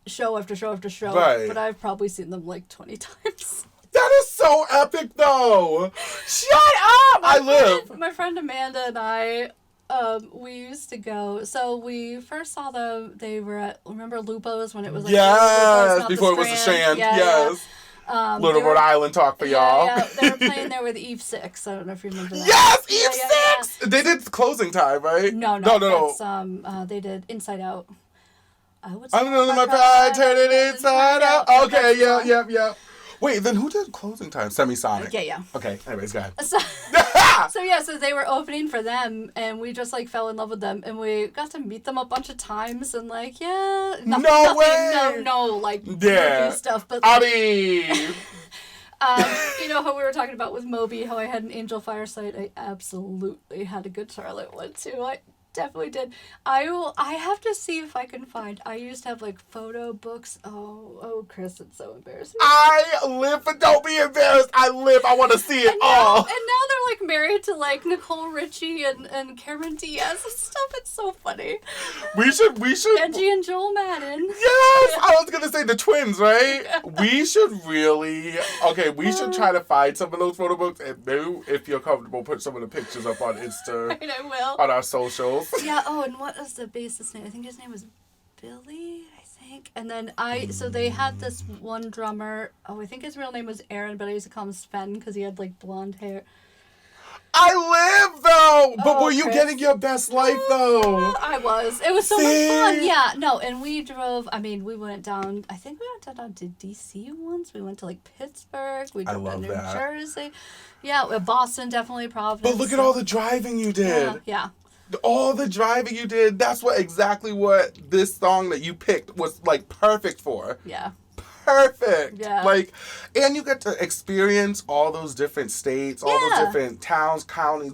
show after show after show, but I've probably seen them like 20 times. That is so epic, though. Shut up! My friend Amanda and I, we used to go. So we first saw them. They were at, remember Lupo's when it was like yes, before it was a Strand. Yes. Little Rhode Island talk for y'all. Yeah, they were playing there with Ep4. I don't know if you remember that. Yes, Ep4. They did closing time, right? No. That's, they did Inside Out. I would. I'm gonna let my pride turn it inside out. Okay, yeah. Wait, then who did closing time? Semisonic. Yeah. Okay, anyways, go ahead. So they were opening for them, and we just, like, fell in love with them, and we got to meet them a bunch of times, and, like, nothing, like, review stuff, but, like, you know how we were talking about with Moby, how I had an Angel Fireside? I absolutely had a Good Charlotte one, too. I definitely did. I have to see if I can find. I used to have like photo books. Oh, Chris, it's so embarrassing. I live for. Don't be embarrassed. I want to see it all. And now they're like married to like Nicole Richie and Cameron Diaz and stuff. It's so funny. We should. Benji and Joel Madden. Yes, I was gonna say the twins, right? Yeah. We should really. Okay, we should try to find some of those photo books, and maybe if you're comfortable, put some of the pictures up on Insta. Right, I will. On our socials. Yeah. Oh, and what was the bassist name? I think his name was Billy. And then so they had this one drummer. Oh, I think his real name was Aaron, but I used to call him Sven because he had like blonde hair. I live though, but were you getting your best life though? I was. It was so much fun. Yeah, no, and we drove. I mean, we went down. I think we went down to DC once. We went to like Pittsburgh. We drove to New Jersey. Yeah, Boston, definitely, Providence. But look at all the driving you did. Yeah. All the driving you did, that's exactly what this song that you picked was like perfect for. Yeah. Perfect. Yeah. Like, and you get to experience all those different states, all those different towns, counties,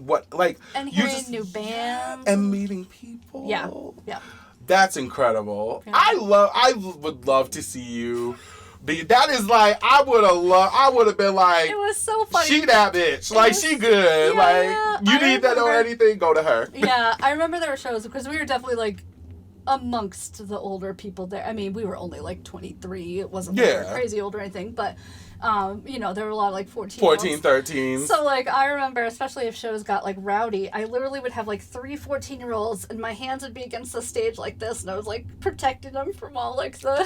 and hearing new bands. And meeting people. Yeah. Yeah. That's incredible. Yeah. I would love to see you. That is like, I would have been like, it was so funny. She that bitch. Like, she good. Yeah, like, you need to know anything, go to her. Yeah, I remember there were shows, because we were definitely like amongst the older people there. I mean, we were only like 23. It wasn't like we were crazy old or anything, but, there were a lot of like 14, 13. So like, I remember, especially if shows got like rowdy, I literally would have like 3 14-year-olds and my hands would be against the stage like this, and I was like protecting them from all like the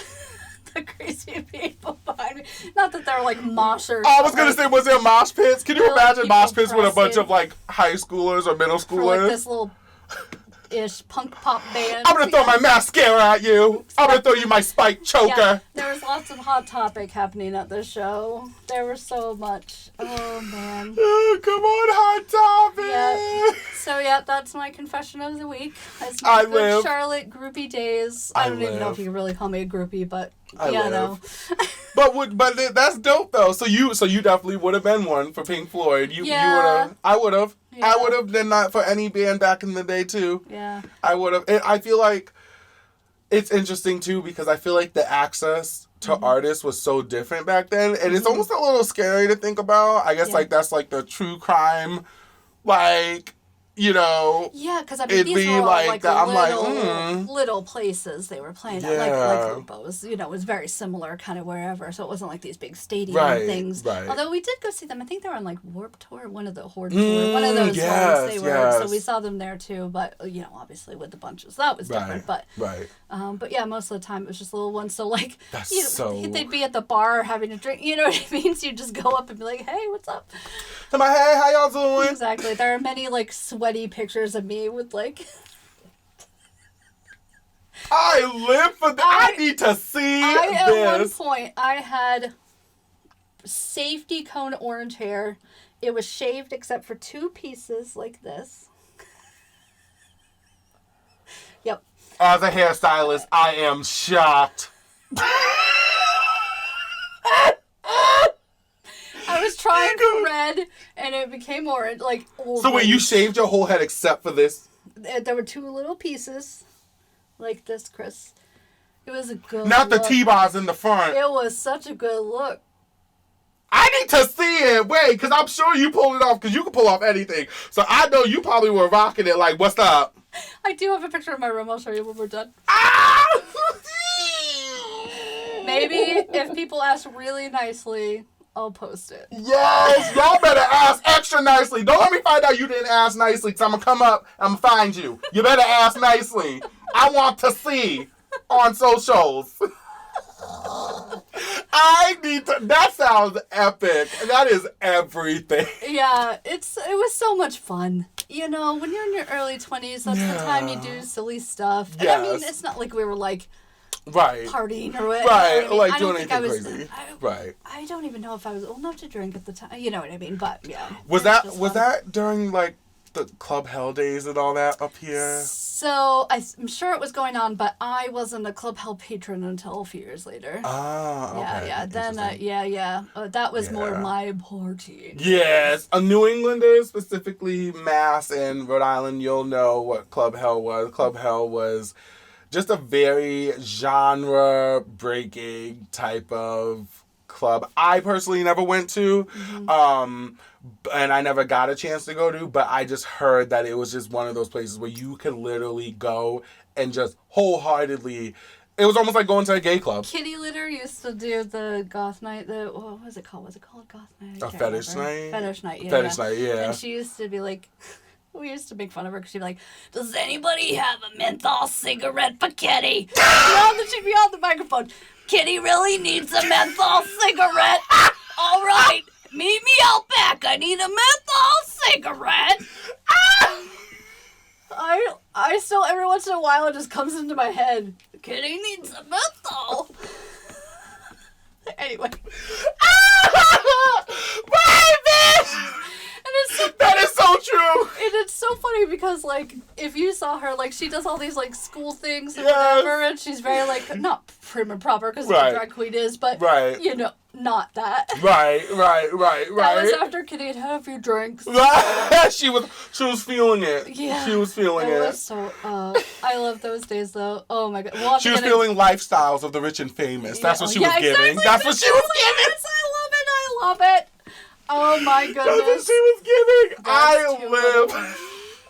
crazy people behind me. Not that they were like moshers. I was gonna say, was there mosh pits? Can you imagine mosh pits with a bunch of like high schoolers or middle schoolers? For, like, this little ish punk pop band. I'm gonna throw my mascara at you. I'm gonna throw you my spike choker. Yeah, there was lots of Hot Topic happening at the show. There was so much. Oh man. Oh, come on, Hot Topic. Yeah. So yeah, that's my confession of the week. It's my good Charlotte groupie days. I don't even know if you can really call me a groupie, but no. But that's dope though. So you definitely would have been one for Pink Floyd. You would have. I would have. Yeah. I would have been not for any band back in the day too. Yeah. I would have. I feel like it's interesting too because I feel like the access to artists was so different back then, and it's almost a little scary to think about. I guess like that's like the true crime, like. Yeah, because I mean, these were all like little places they were playing at, like Lupo's. It was very similar kind of wherever, so it wasn't like these big stadium things. Right. Although we did go see them. I think they were on like Warped Tour, one of the Horde Tour, one of those ones they were. So we saw them there too, but obviously with the bunches, that was different. But but yeah, most of the time it was just little ones. So like, they'd be at the bar having a drink. You know what I mean? So you just go up and be like, "Hey, what's up?" Hey, how y'all doing? Exactly. There are many like sweaty pictures of me with like I live for that. I need to see this. At one point I had safety cone orange hair. It was shaved except for 2 pieces like this. Yep. As a hairstylist, I am shocked. I was trying red, and it became orange, like old. So wait, you shaved your whole head except for this? There were 2 little pieces, like this, Chris. It was a good Not look. The T-bars in the front. It was such a good look. I need to see it. Wait, because I'm sure you pulled it off, because you can pull off anything. So I know you probably were rocking it like, what's up? I do have a picture in my room. I'll show you when we're done. Ah! Maybe if people ask really nicely, I'll post it. Yes, y'all better ask extra nicely. Don't let me find out you didn't ask nicely, because I'm going to come up, I'm going to find you. You better ask nicely. I want to see on socials. I need to. That sounds epic. That is everything. Yeah, it was so much fun. When you're in your early 20s, that's the time you do silly stuff. And I mean, it's not like we were like partying or whatever. Right, like doing anything crazy. I don't even know if I was old enough to drink at the time. You know what I mean? But yeah. Was that during like the Club Hell days and all that up here? So I'm sure it was going on, but I wasn't a Club Hell patron until a few years later. Ah, okay. Yeah. Then, that was more my party. Yes, New Englanders, specifically Mass and Rhode Island, you'll know what Club Hell was. Club Hell was just a very genre breaking type of club I personally never went to. And I never got a chance to go to, but I just heard that it was just one of those places where you could literally go and just wholeheartedly. It was almost like going to a gay club. Kitty Litter used to do the goth night. What was it called? Was it called goth night? A fetish night? Fetish night, yeah. Fetish night, yeah. And she used to be like, we used to make fun of her because she'd be like, does anybody have a menthol cigarette for Kitty? And then she'd be on the microphone. Kitty really needs a menthol cigarette. All right, meet me out back. I need a menthol cigarette. I still, every once in a while, it just comes into my head. Kitty needs a menthol. Anyway. Right, bitch! And it's so that is so true. And it's so funny because, like, if you saw her, like, she does all these, like, school things and whatever, and she's very, like, not prim and proper because the drag queen is, but, you know, not that. Right. That was after Kitty had had a few drinks. she was feeling it. Yeah. She was feeling it. It was so, I love those days, though. Oh, my God. She was feeling lifestyles of the rich and famous. That's what she was giving. Exactly. That's what she was giving. I love it. Oh, my goodness. That's what she was giving. I live.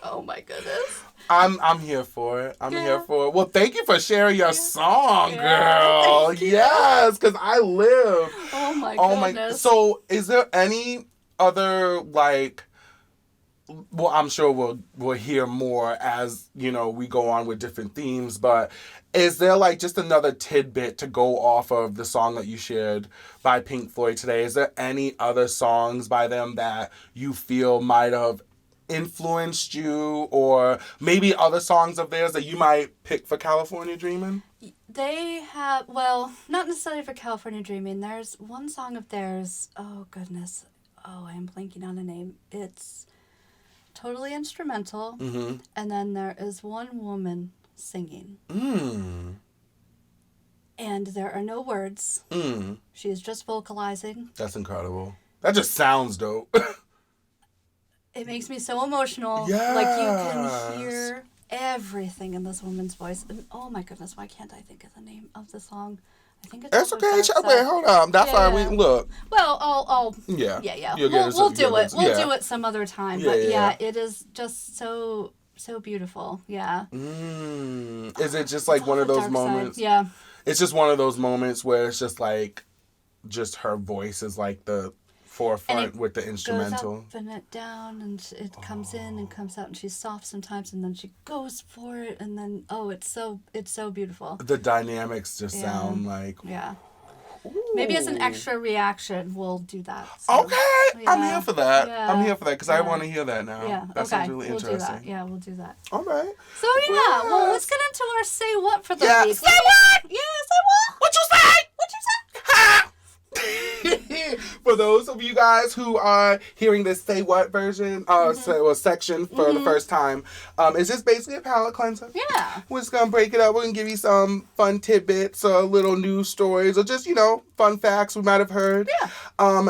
Oh, my goodness. I'm here for it. I'm here for it. Well, thank you for sharing your song, girl. Thank you. Yes, because I live. Oh my goodness. So, is there any other, like, well, I'm sure we'll hear more as, you know, we go on with different themes, but is there, like, just another tidbit to go off of the song that you shared by Pink Floyd today? Is there any other songs by them that you feel might have influenced you, or maybe other songs of theirs that you might pick for California Dreamin'? They have, well, not necessarily for California Dreamin'. There's one song of theirs, oh goodness, I am blanking on the name. It's totally instrumental, and then there is one woman singing. And there are no words. She is just vocalizing. That's incredible. That just sounds dope. It makes me so emotional. Yes. Like, you can hear everything in this woman's voice. And oh my goodness, why can't I think of the name of the song? I think it's... That's okay. Wait, hold on. That's why we look. Well, I'll Yeah. We'll do it. We'll do it some other time. But yeah, it is just so beautiful. Yeah. Is it just like one of those moments? Yeah. It's just one of those moments where it's just like, just her voice is like the forefront with the instrumental. Goes up and it down, and it comes in and comes out, and she's soft sometimes, and then she goes for it, and then it's so beautiful. The dynamics just sound like maybe as an extra reaction we'll do that. So, okay, I'm here for that. I'm here for that because I want to hear that now. Yeah, that sounds really interesting. Do that. Yeah, we'll do that. All right. So well, let's get into our say what for the week. Say what? Yeah, say what? What you say? For those of you guys who are hearing this Say What version, section for the first time, it's just basically a palate cleanser. Yeah. We're just going to break it up. We're going to give you some fun tidbits or little news stories or just, fun facts we might have heard. Yeah.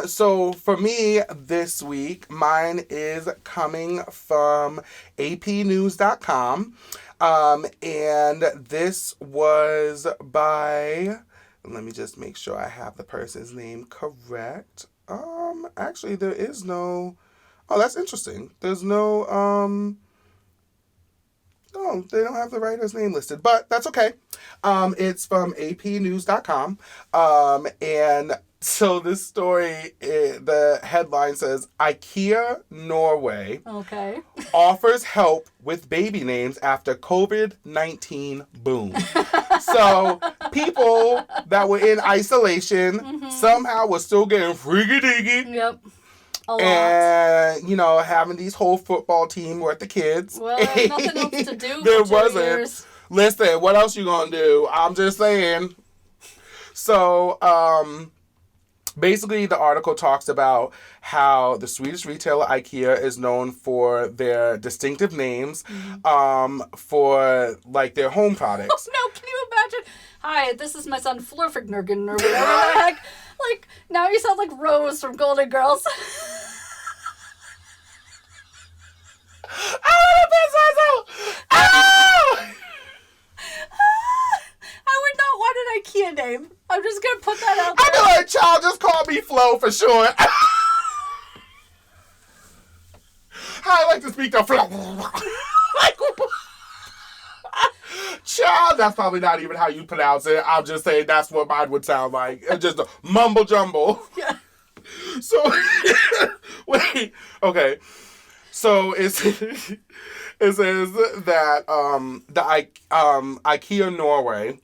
So for me this week, mine is coming from apnews.com. And this was by... Let me just make sure I have the person's name correct. Actually, there is no... Oh, that's interesting. There's no... No, they don't have the writer's name listed, but that's okay. It's from apnews.com. And so this story, the headline says, Ikea Norway offers help with baby names after COVID-19 boom. So people that were in isolation somehow were still getting freaky-deaky. Yep. A lot. And, having these whole football team worth of kids. Well, there's nothing else to do. There wasn't. Listen, what else you gonna do? I'm just saying. So, basically, the article talks about how the Swedish retailer Ikea is known for their distinctive names for, like, their home products. Oh, no, can you imagine? Hi, this is my son Flurfignergen or whatever the heck. Like, now you sound like Rose from Golden Girls. I would not want an Ikea name. I'm just gonna put that out there. I'd be like, child, just call me Flo for short. I like to speak to Flo. Like, child, that's probably not even how you pronounce it. I'm just saying that's what mine would sound like. It's just a mumble jumble. Yeah. So, wait, okay. So it says that Ikea Norway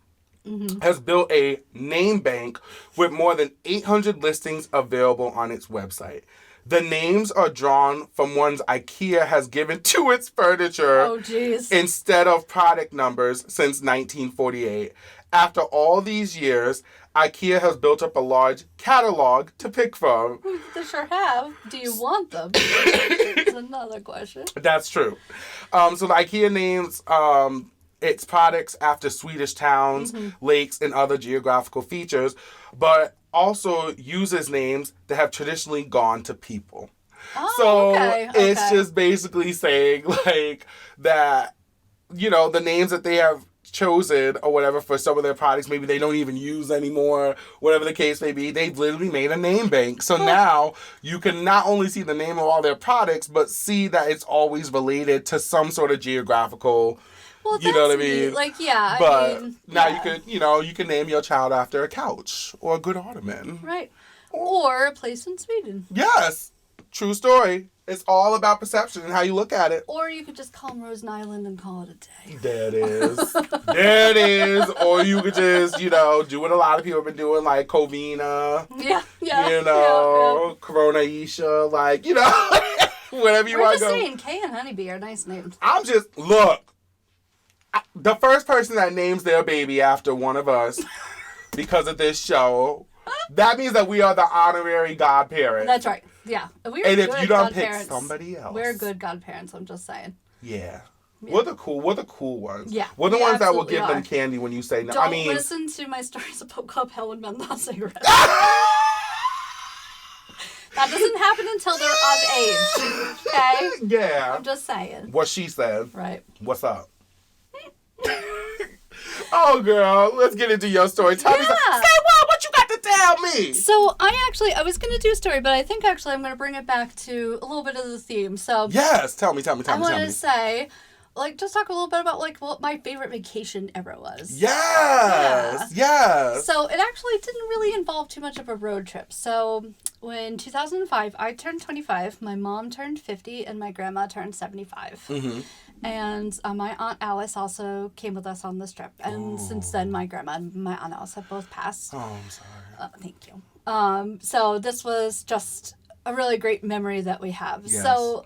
has built a name bank with more than 800 listings available on its website. The names are drawn from ones IKEA has given to its furniture instead of product numbers since 1948. After all these years, IKEA has built up a large catalog to pick from. They sure have. Do you want them? That's another question. That's true. So the IKEA names its products after Swedish towns, lakes, and other geographical features, but also uses names that have traditionally gone to people. Oh, so okay. It's just basically saying like that, you know, the names that they have chosen or whatever for some of their products, maybe they don't even use anymore, whatever the case may be, they've literally made a name bank. So now you can not only see the name of all their products, but see that it's always related to some sort of geographical. Well, you know what I mean? Like, yeah. But now you could, you can name your child after a couch or a good ottoman. Right. Or a place in Sweden. Yes. True story. It's all about perception and how you look at it. Or you could just call them Rosen Island and call it a day. There it is. There it is. Or you could just, do what a lot of people have been doing, like Covina. Yeah. Corona Isha, like, whatever you want to go. We're just saying Kay and Honeybee are nice names. Look. The first person that names their baby after one of us because of this show, that means that we are the honorary godparents. That's right. Yeah. And if you don't pick somebody else. We're good godparents, I'm just saying. Yeah. We're the cool ones. Yeah. We're the ones that will give them candy when you say no. Don't listen to my stories about Club Hell and Menthol cigarettes. That doesn't happen until they're of age. Okay? Yeah. I'm just saying. What she said. Right. What's up? Oh, girl, let's get into your story. Tell me, say what you got to tell me. So I was going to do a story, but I think I'm going to bring it back to a little bit of the theme. So yes, tell me. I want to say, just talk a little bit about what my favorite vacation ever was. Yes. So it actually didn't really involve too much of a road trip. So in 2005, I turned 25, my mom turned 50, and my grandma turned 75. Mm-hmm. And my Aunt Alice also came with us on this trip. And since then, my grandma and my Aunt Alice have both passed. Oh, I'm sorry. Thank you. So this was just a really great memory that we have. Yes. So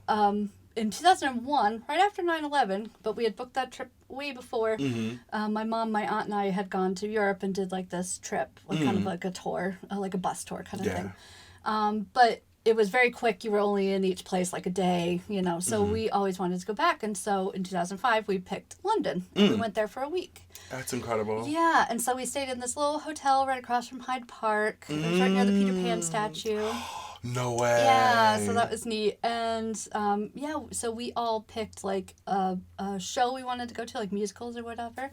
in 2001, right after 9/11, but we had booked that trip way before, my mom, my aunt, and I had gone to Europe and did this trip, kind of like a tour, like a bus tour kind of thing. But it was very quick. You were only in each place like a day, so we always wanted to go back. And so in 2005, we picked London. We went there for a week. That's incredible. Yeah, and so we stayed in this little hotel right across from Hyde Park. It was right near the Peter Pan statue. No way. Yeah, so that was neat. And so we all picked a show we wanted to go to, like musicals or whatever.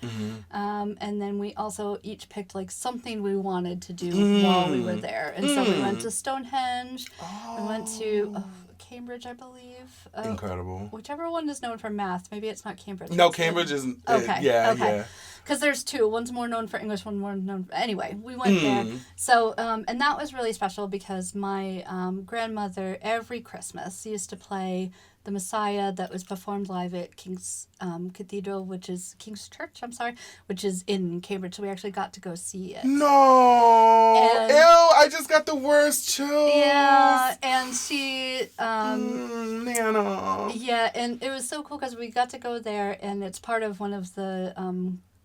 And then we also each picked something we wanted to do while we were there. And so we went to Stonehenge. We went to Cambridge, I believe. Incredible. Whichever one is known for math. Maybe it's not Cambridge. No, Cambridge isn't. Okay. Yeah. Because there's two. One's more known for English, one more known for... Anyway, we went there. So, and that was really special because my grandmother, every Christmas, used to play The Messiah that was performed live at King's Cathedral, King's Church, which is in Cambridge. So we actually got to go see it. No! Ew, I just got the worst chills. Yeah, and she... Nana. Yeah, and it was so cool because we got to go there, and it's part of one of the...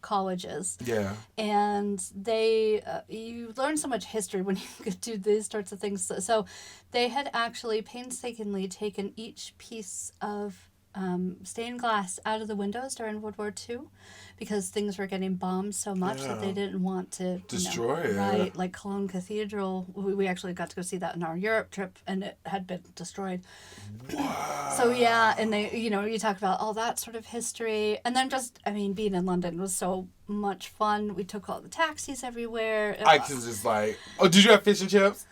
colleges. Yeah. And they, you learn so much history when you do these sorts of things. So they had actually painstakingly taken each piece of stained glass out of the windows during World War II because things were getting bombed so much that they didn't want to destroy it. Right, like Cologne Cathedral. We actually got to go see that in our Europe trip, and it had been destroyed. Wow. So yeah, and they, you talk about all that sort of history, and then just, being in London was so much fun. We took all the taxis everywhere. I can just did you have fish and chips?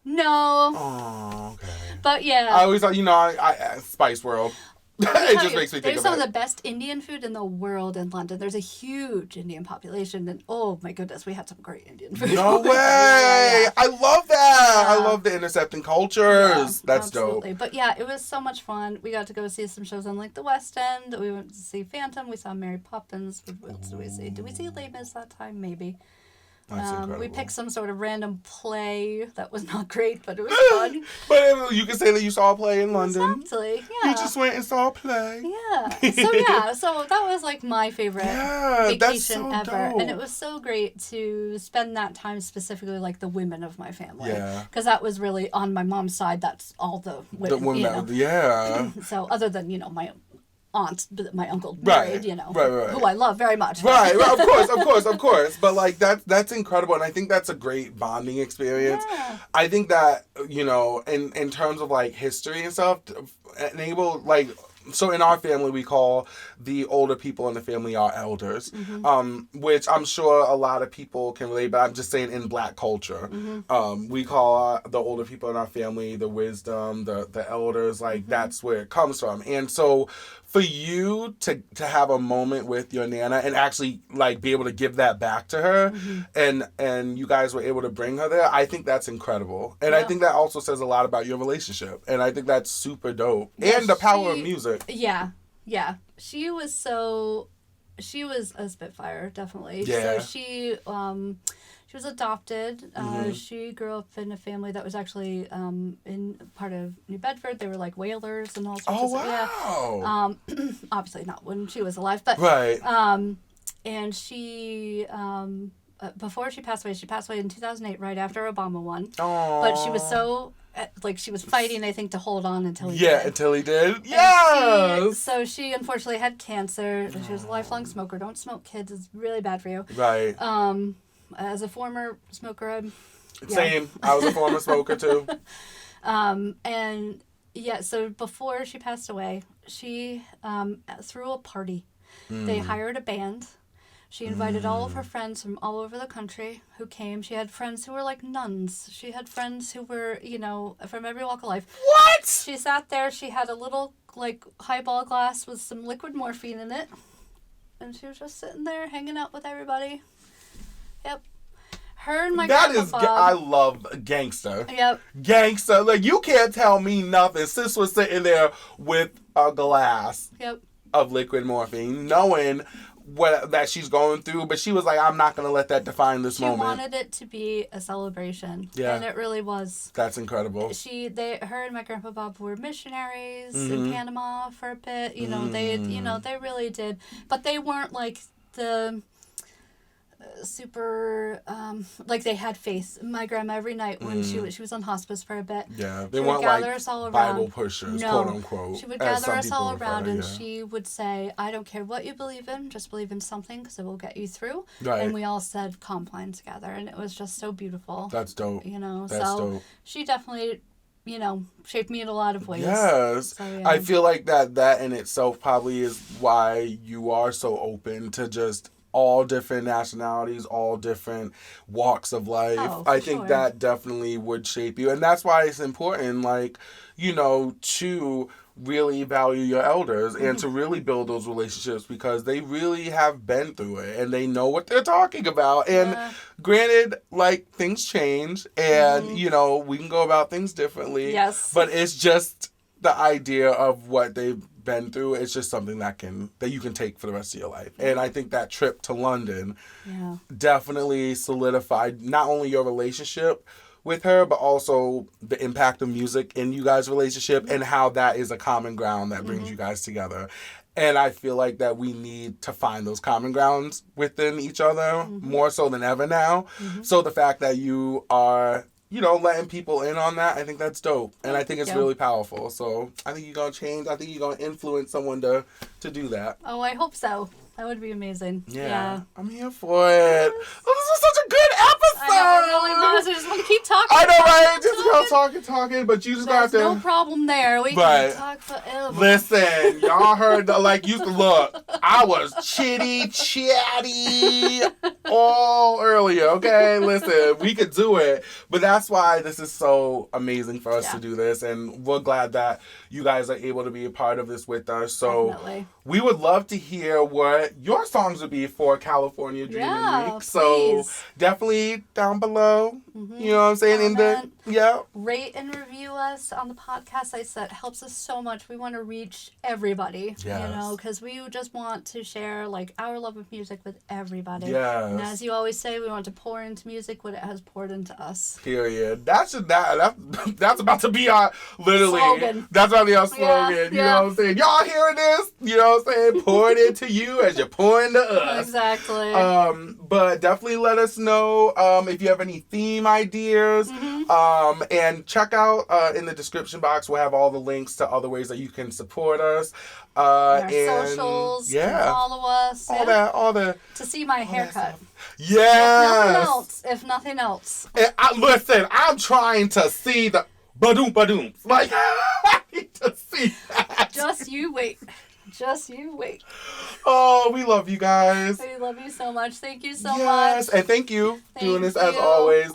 No. Oh, okay. But yeah. I always thought, I Spice World. It just makes me think There's of some of the best Indian food in the world in London. There's a huge Indian population, and oh my goodness, we had some great Indian food. No way! Yeah. I love that. I love the intercepting cultures. That's absolutely. dope. But yeah, it was so much fun. We got to go see some shows on the West End. We went to see Phantom. We saw Mary Poppins. What else did we see? Did we see Les Mis that time? Maybe. That's incredible. We picked some sort of random play that was not great, but it was fun. But you can say that you saw a play in London. Exactly, yeah. You just went and saw a play. Yeah. So that was like my favorite vacation ever. Dope. And it was so great to spend that time specifically like the women of my family. Yeah. Because that was really, on my mom's side, that's all the women. The women, yeah. So other than, my aunt that my uncle married, right. who I love very much. Right, of course. But like that's incredible, and I think that's a great bonding experience. Yeah. I think that in terms of like history and stuff, enable like. So in our family, we call the older people in the family our elders, which I'm sure a lot of people can relate, but I'm just saying in Black culture, we call the older people in our family the wisdom, the elders, like that's where it comes from. And so for you to have a moment with your Nana and actually like be able to give that back to her and you guys were able to bring her there, I think that's incredible. And I think that also says a lot about your relationship. And I think that's super dope. Yeah, and the power of music. Yeah. She was a Spitfire, definitely. Yeah. So she was adopted. She grew up in a family that was actually in part of New Bedford. They were like whalers and all sorts of stuff. Wow. Yeah. Obviously not when she was alive, but right. And she before she passed away in 2008, right after Obama won. Aww. But she was so she was fighting, I think, to hold on until he did. Yeah, until he did. Yes! So she unfortunately had cancer. She was a lifelong smoker. Don't smoke, kids. It's really bad for you. Right. As a former smoker, Same. I was a former smoker, too. And, yeah, so before she passed away, she threw a party. They hired a band. She invited all of her friends from all over the country who came. She had friends who were like nuns. She had friends who were, from every walk of life. What? She sat there. She had a little, highball glass with some liquid morphine in it. And she was just sitting there hanging out with everybody. Yep. Her and my grandpa Bob. I love gangster. Yep. Gangster. Like, you can't tell me nothing. Sis was sitting there with a glass of liquid morphine, knowing that she's going through, but she was like, I'm not going to let that define this moment. She wanted it to be a celebration. Yeah. And it really was. That's incredible. Her and my grandpa Bob were missionaries in Panama for a bit. They really did. But they weren't like the super they had faith. My grandma every night when she was on hospice for a bit. Yeah, they weren't like us all Bible around. pushers, no. quote unquote. She would gather us all around and she would say, "I don't care what you believe in, just believe in something because it will get you through." Right. And we all said calm lines together, and it was just so beautiful. That's dope. That's so dope. She definitely shaped me in a lot of ways. Yes. So, yeah. I feel like that in itself probably is why you are so open to just all different nationalities, all different walks of life. I think that definitely would shape you. And that's why it's important, to really value your elders and to really build those relationships because they really have been through it and they know what they're talking about. And granted, things change and, we can go about things differently. Yes. But it's just the idea of what they've been through. It's just something that you can take for the rest of your life. And I think that trip to London definitely solidified not only your relationship with her, but also the impact of music in you guys' relationship and how that is a common ground that brings you guys together. And I feel like that we need to find those common grounds within each other more so than ever now. So the fact that you are letting people in on that, I think that's dope. And I think it's really powerful. So I think you're going to change. I think you're going to influence someone to do that. Oh, I hope so. That would be amazing. Yeah. I'm here for it. Oh, this was such a good episode. I know, it really was. I just want to keep talking. I know, right? Just talking, but you just got to. No problem there. We can talk forever. Listen, y'all heard, look, I was chatty all earlier, okay? Listen, we could do it. But that's why this is so amazing for us to do this. And we're glad that you guys are able to be a part of this with us. So definitely. We would love to hear what your songs would be for California Dreamin' Week. So definitely down below, you know what I'm saying? Comment, rate and review us on the podcast sites. That helps us so much. We want to reach everybody, because we just want to share our love of music with everybody. Yes. And as you always say, we want to pour into music what it has poured into us. Period. That's about to be our slogan. That's about to be our slogan. You know what I'm saying? Y'all hearing this? You know what I'm saying? Pour it into you as you're pouring to us. Exactly. But definitely let us know if you have any theme ideas. And check out in the description box, we'll have all the links to other ways that you can support us. Our socials, follow us. All that. To see my haircut. Yes. If nothing else. And listen, I'm trying to see the badoom. I need to see that. Just you wait. Oh, we love you guys. We love you so much. Thank you so much. Yes, and thank you doing this as always.